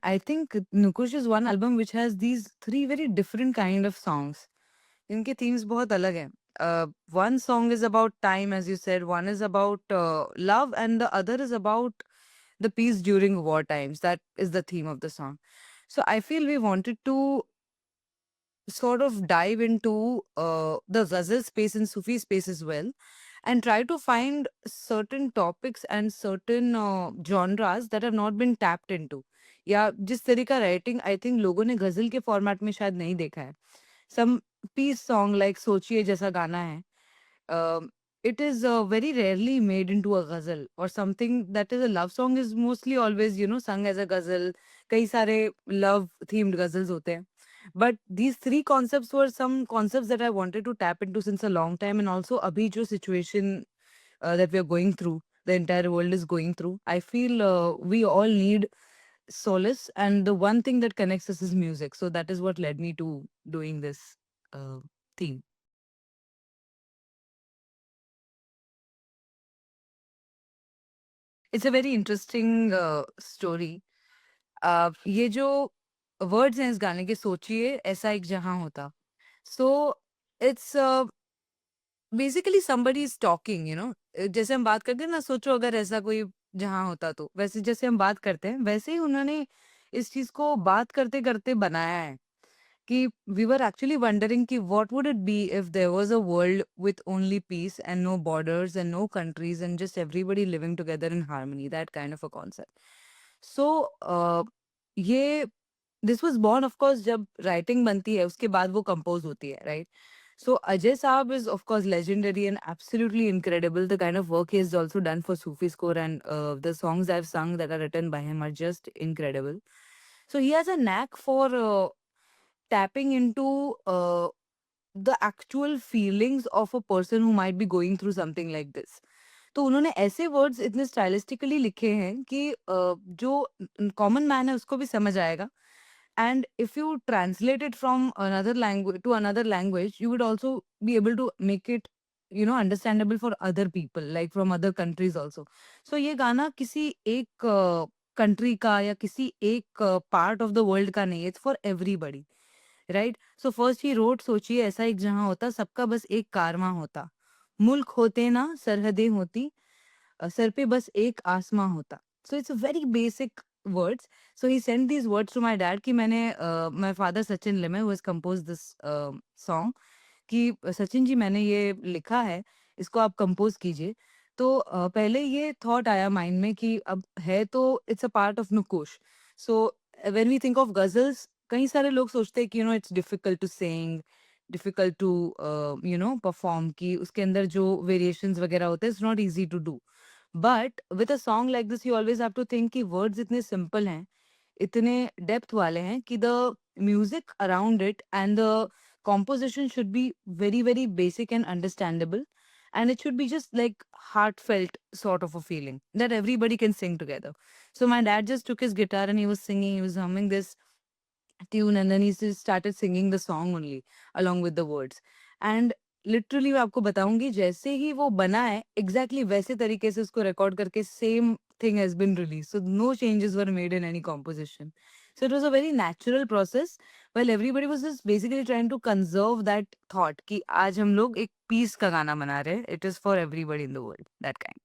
I think Nukush is one album which has these three very different kind of songs. इनके themes बहुत अलग हैं. One song is about time, as you said. One is about love, and the other is about the peace during war times. That is the theme of the song. So I feel we wanted to sort of dive into the ghazal space and Sufi space as well, and try to find certain topics and certain genres that have not been tapped into. या जिस तरह का writing I think लोगों ने गजल के format में शायद नहीं देखा है. सम पीस सॉन्ग लाइक सोचिए जैसा गाना है, it is very rarely made into a ghazal, or something that is a love song is mostly always sung as a ghazal. कई सारे love themed ghazals होते हैं. But these three concepts were some concepts that I wanted to tap into since a long time, and also abhi jo situation that we are going through, the entire world is going through. I feel we all need solace, and the one thing that connects us is music. So that is what led me to doing this uh, theme. It's a very interesting story. ये जो words हैं इस गाने के, सोचिए ऐसा एक जहां होता. So it's basically somebody is talking, जैसे हम बात करते हैं ना, सोचो अगर ऐसा कोई जहां होता, तो वैसे जैसे हम बात करते हैं वैसे ही उन्होंने इस चीज को बात करते करते बनाया है. कि we were actually wondering कि what would it be if there was a world with only peace and no borders and no countries and just everybody living together in harmony, that kind of a concept. So ये this was born of course जब writing बनती है उसके बाद वो compose होती है, right? So Ajay Saab is of course legendary and absolutely incredible. The kind of work he has also done for Sufi Score, and the songs I've sung that are written by him are just incredible. So he has a knack for tapping into the actual feelings of a person who might be going through something like this. तो उन्होंने ऐसे words इतने stylistically लिखे हैं कि जो common man है उसको भी समझ आएगा. And if you translate it from another language to another language, you would also be able to make it, understandable for other people, like from other countries also. So ये गाना किसी एक country का या किसी एक पार्ट ऑफ द वर्ल्ड का नहीं है. It's for everybody, right? So first he road, सोचिए ऐसा एक जहां होता, सबका बस एक कारवां होता, मुल्क होते ना सरहदें होती, सर पे बस एक आसमां होता. So it's a very basic words. So he send these words to my dad कि मैंने my father Sachin Limaye who has compose this song, कि सचिन जी मैंने ये लिखा है, इसको आप कंपोज कीजिए. तो पहले ये थॉट आया माइंड में कि अब है तो इट्स अ पार्ट ऑफ नुकोश. So when we think of ghazals, कई सारे लोग सोचते हैं कि it's difficult to sing, difficult to perform, कि उसके अंदर जो वेरिएशंस वगैरह होते हैं it's not easy to do. But with a song like this you always have to think कि वर्ड्स इतने सिंपल हैं, इतने डेप्थ वाले हैं कि the music around it and the composition should be very very basic and understandable, and it should be just like heartfelt sort of a feeling that everybody can sing together. So my dad just took his guitar and he was singing, he was humming this tune, and then he just started singing the song only along with the words. And literally मैं आपको बताऊंगी, जैसे ही वो बना है exactly वैसे तरीके से उसको रिकॉर्ड करके same thing has been released. So no changes were made in any composition. So it was a very natural process, while everybody was just basically trying to conserve that thought कि आज हम लोग एक piece का गाना बना रहे हैं. It is for everybody in the world. That kind.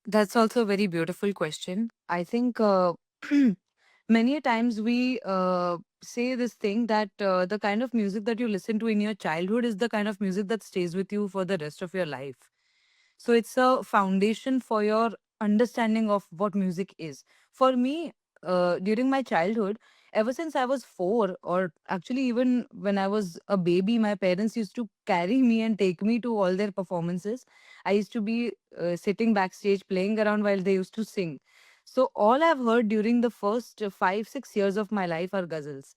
That's also a very beautiful question. I think many a times we say this thing that the kind of music that you listen to in your childhood is the kind of music that stays with you for the rest of your life. So it's a foundation for your understanding of what music is. For me, during my childhood, ever since I was 4, or actually even when I was a baby, my parents used to carry me and take me to all their performances. I used to be sitting backstage playing around while they used to sing. So all I've heard during the first 5, 6 years of my life are ghazals.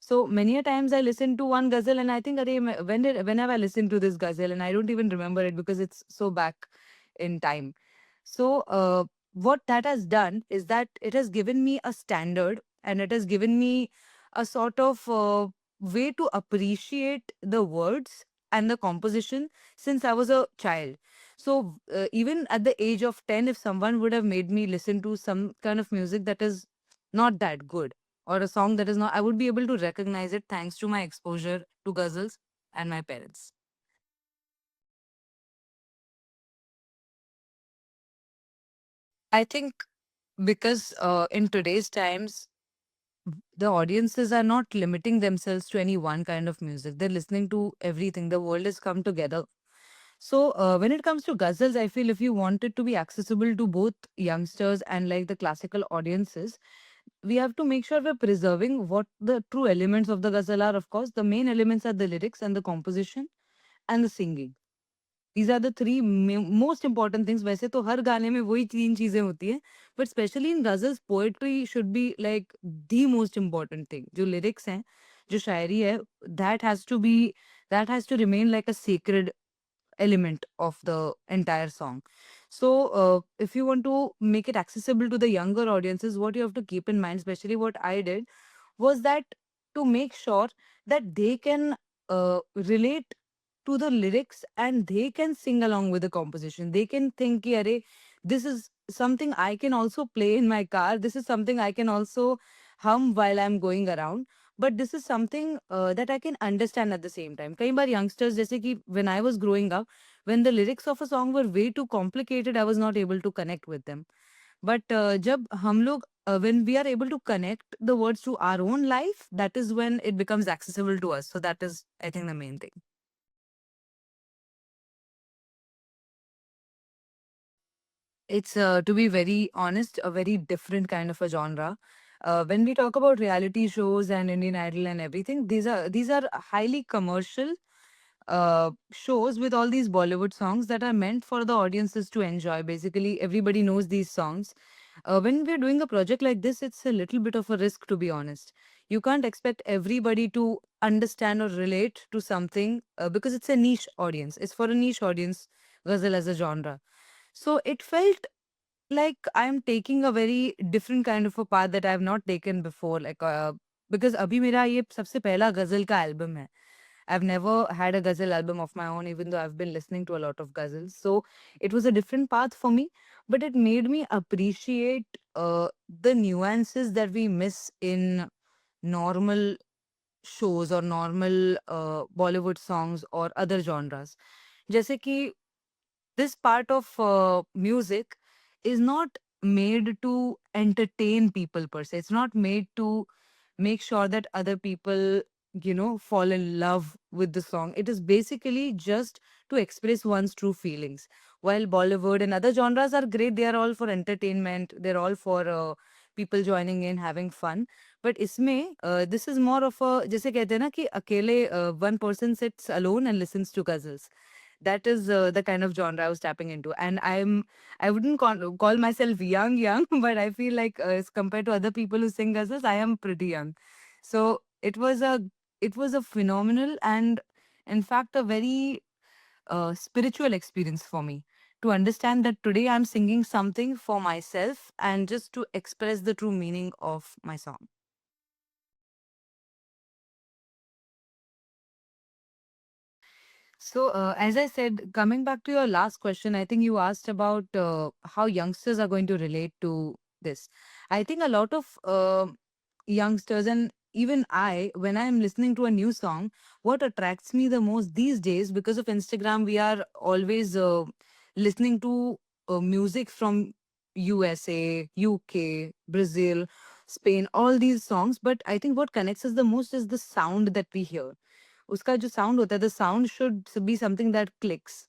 So many a times I listen to one ghazal and I think, "Arey, when have I listened to this ghazal?" And I don't even remember it because it's so back in time. So what that has done is that it has given me a standard, and it has given me a sort of way to appreciate the words and the composition since I was a child. So even at the age of 10, if someone would have made me listen to some kind of music that is not that good, or a song that is not, I would be able to recognize it thanks to my exposure to ghazals and my parents. I think because in today's times, the audiences are not limiting themselves to any one kind of music. They're listening to everything. The world has come together. So when it comes to ghazals, I feel if you want it to be accessible to both youngsters and like the classical audiences, we have to make sure we're preserving what the true elements of the ghazal are. Of course, the main elements are the lyrics and the composition and the singing. These are the three most important things. वैसे तो हर गाने में वही तीन चीजें होती हैं, but especially in ghazals, poetry should be like the most important thing. जो lyrics हैं, जो शायरी है, that has to be, that has to remain like a sacred element of the entire song. So, if you want to make it accessible to the younger audiences, what you have to keep in mind, especially what I did, was that to make sure that they can relate to the lyrics and they can sing along with the composition. They can think, "Ki, "Arey, this is something I can also play in my car. This is something I can also hum while I'm going around. But this is something that I can understand at the same time." कई बार youngsters जैसे कि when I was growing up, when the lyrics of a song were way too complicated, I was not able to connect with them. But जब हम लोग when we are able to connect the words to our own life, that is when it becomes accessible to us. So that is, I think, the main thing. It's, to be very honest, a very different kind of a genre. When we talk about reality shows and Indian Idol and everything, these are highly commercial shows with all these Bollywood songs that are meant for the audiences to enjoy. Basically, everybody knows these songs. When we're doing a project like this, it's a little bit of a risk, to be honest. You can't expect everybody to understand or relate to something because it's a niche audience. It's for a niche audience, ghazal as a genre. So it felt like I'm taking a very different kind of a path that I have not taken before. Like, because अभी मेरा ये सबसे पहला गजल का album है. I've never had a ghazal album of my own, even though I've been listening to a lot of ghazals. So it was a different path for me, but it made me appreciate the nuances that we miss in normal shows or normal Bollywood songs or other genres. जैसे कि this part of music is not made to entertain people per se. It's not made to make sure that other people, fall in love with the song. It is basically just to express one's true feelings. While Bollywood and other genres are great, they are all for entertainment. They're all for people joining in, having fun. But इसमें this is more of a, जैसे कहते हैं ना कि अकेले one person sits alone and listens to ghazals. That is the kind of genre I was tapping into. And I wouldn't call myself young, but I feel like as compared to other people who sing ghazals, I am pretty young. So it was a phenomenal and in fact a very spiritual experience for me to understand that today I'm singing something for myself and just to express the true meaning of my song. So, as I said, coming back to your last question, I think you asked about how youngsters are going to relate to this. I think a lot of youngsters and even I, when I'm listening to a new song, what attracts me the most these days, because of Instagram, we are always listening to music from USA, UK, Brazil, Spain, all these songs. But I think what connects us the most is the sound that we hear. उसका जो sound होता है, the sound should be something that clicks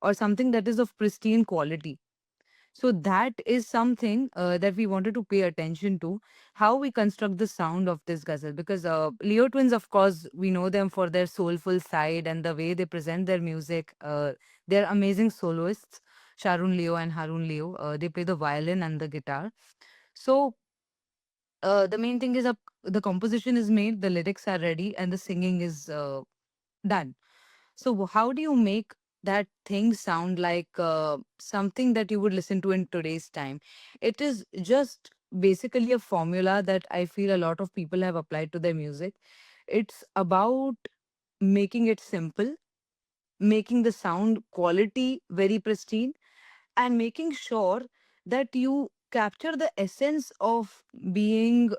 or something that is of pristine quality. So that is something that we wanted to pay attention to, how we construct the sound of this ghazal. Because Leo Twins, of course, we know them for their soulful side and the way they present their music. They're amazing soloists, Sharon Leo and Harun Leo. They play the violin and the guitar. So the main thing is the composition is made, the lyrics are ready, and the singing is done. So how do you make that thing sound like something that you would listen to in today's time? It is just basically a formula that I feel a lot of people have applied to their music. It's about making it simple, making the sound quality very pristine, and making sure that you capture the essence of being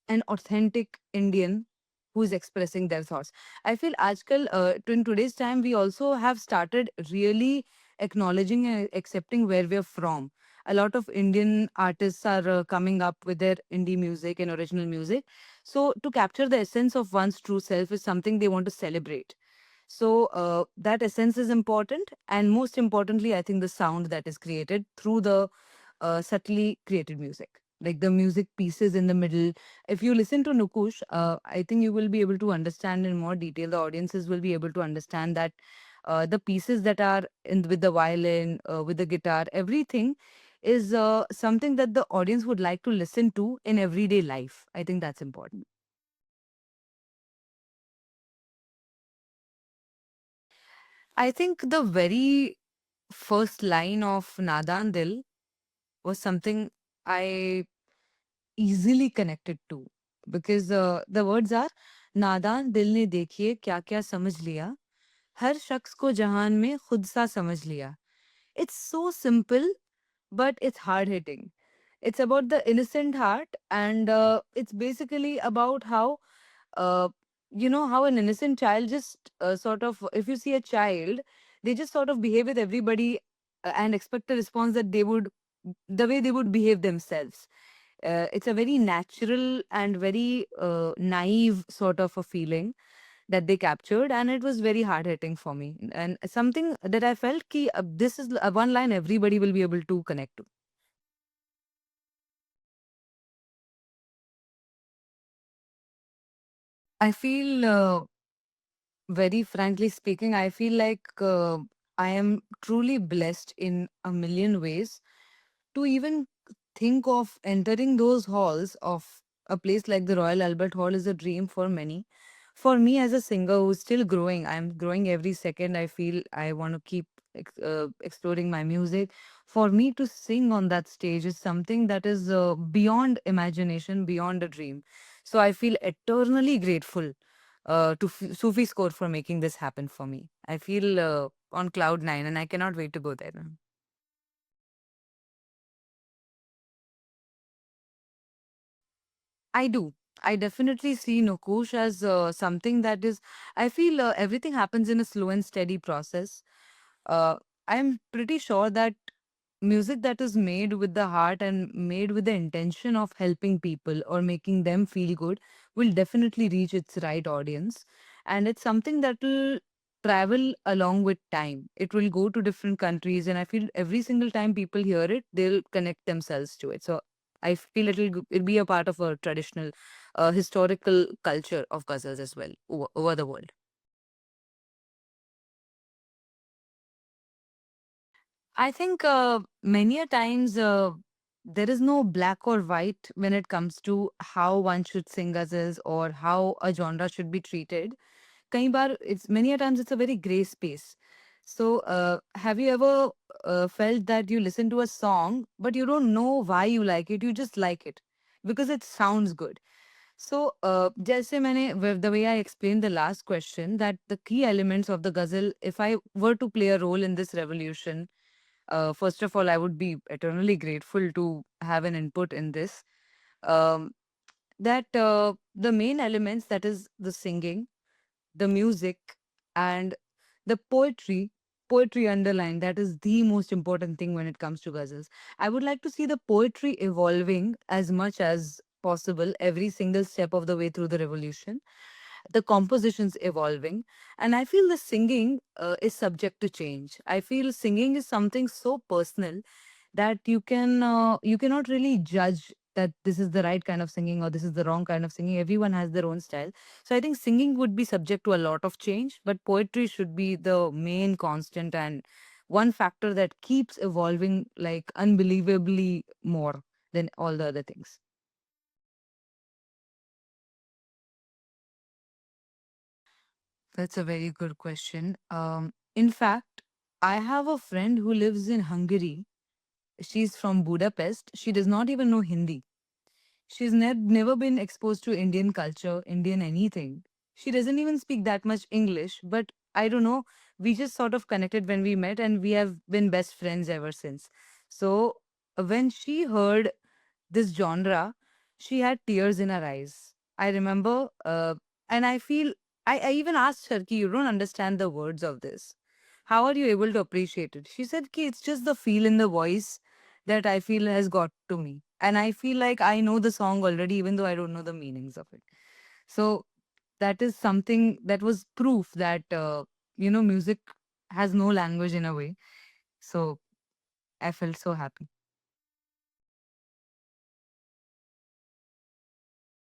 an authentic Indian who is expressing their thoughts. I feel Ajkal, in today's time, we also have started really acknowledging and accepting where we're from. A lot of Indian artists are coming up with their indie music and original music. So, to capture the essence of one's true self is something they want to celebrate. So, that essence is important. And most importantly, I think the sound that is created through the subtly created music, like the music pieces in the middle. If you listen to Nukush, I think you will be able to understand in more detail. The audiences will be able to understand that the pieces that are in with the violin, with the guitar, everything is something that the audience would like to listen to in everyday life. I think that's important. I think the very first line of Nadan Dil was something I easily connected to, because the words are, नादान दिल ने देखिए क्या क्या समझ लिया, हर शख्स को जहान में खुद सा समझ लिया. It's so simple, but it's hard hitting. It's about the innocent heart, and it's basically about how, uh, how an innocent child just sort of, if you see a child, they just sort of behave with everybody and expect a response that they would, the way they would behave themselves. It's a very natural and very naive sort of a feeling that they captured, and it was very hard hitting for me, and something that I felt ki this is one line everybody will be able to connect to. I feel, very frankly speaking, I feel like I am truly blessed in a million ways to even think of entering those halls of a place like the Royal Albert Hall is a dream for many. For me, as a singer who's still growing, I'm growing every second. I feel I want to keep exploring my music. For me to sing on that stage is something that is beyond imagination, beyond a dream. So I feel eternally grateful to Sufi Score for making this happen for me. I feel on cloud nine, and I cannot wait to go there. I do. I definitely see Nukush as something that is, I feel everything happens in a slow and steady process. Uh, I'm pretty sure that music that is made with the heart and made with the intention of helping people or making them feel good will definitely reach its right audience. And it's something that will travel along with time. It will go to different countries, and I feel every single time people hear it, they'll connect themselves to it. So I feel it'll be a part of a traditional, historical culture of ghazals as well over the world. I think many a times there is no black or white when it comes to how one should sing ghazals or how a genre should be treated. कई बार it's many a times it's a very gray space. So have you ever felt that you listen to a song but you don't know why you just like it because it sounds good. So, जैसे मैंने the way I explained the last question, that the key elements of the ghazal, if I were to play a role in this revolution, first of all, I would be eternally grateful to have an input in this. Um, that the main elements, that is the singing, the music, and the poetry underlined, that is the most important thing when it comes to ghazals. I would like to see the poetry evolving as much as possible every single step of the way through the revolution, the compositions evolving, and I feel the singing is subject to change. I feel singing is something so personal that you cannot really judge that this is the right kind of singing or this is the wrong kind of singing. Everyone has their own style. So I think singing would be subject to a lot of change, but poetry should be the main constant and one factor that keeps evolving like unbelievably more than all the other things. That's a very good question. In fact, I have a friend who lives in Hungary. She's from Budapest. She does not even know Hindi. She's never been exposed to Indian culture, Indian anything. She doesn't even speak that much English, but I don't know, we just sort of connected when we met, and we have been best friends ever since. So when she heard this genre, she had tears in her eyes. I remember, and I feel, I even asked her, Ki, you don't understand the words of this. How are you able to appreciate it? She said, Ki, it's just the feel in the voice that I feel has got to me. And I feel like I know the song already, even though I don't know the meanings of it. So that is something that was proof that, music has no language in a way. So I felt so happy.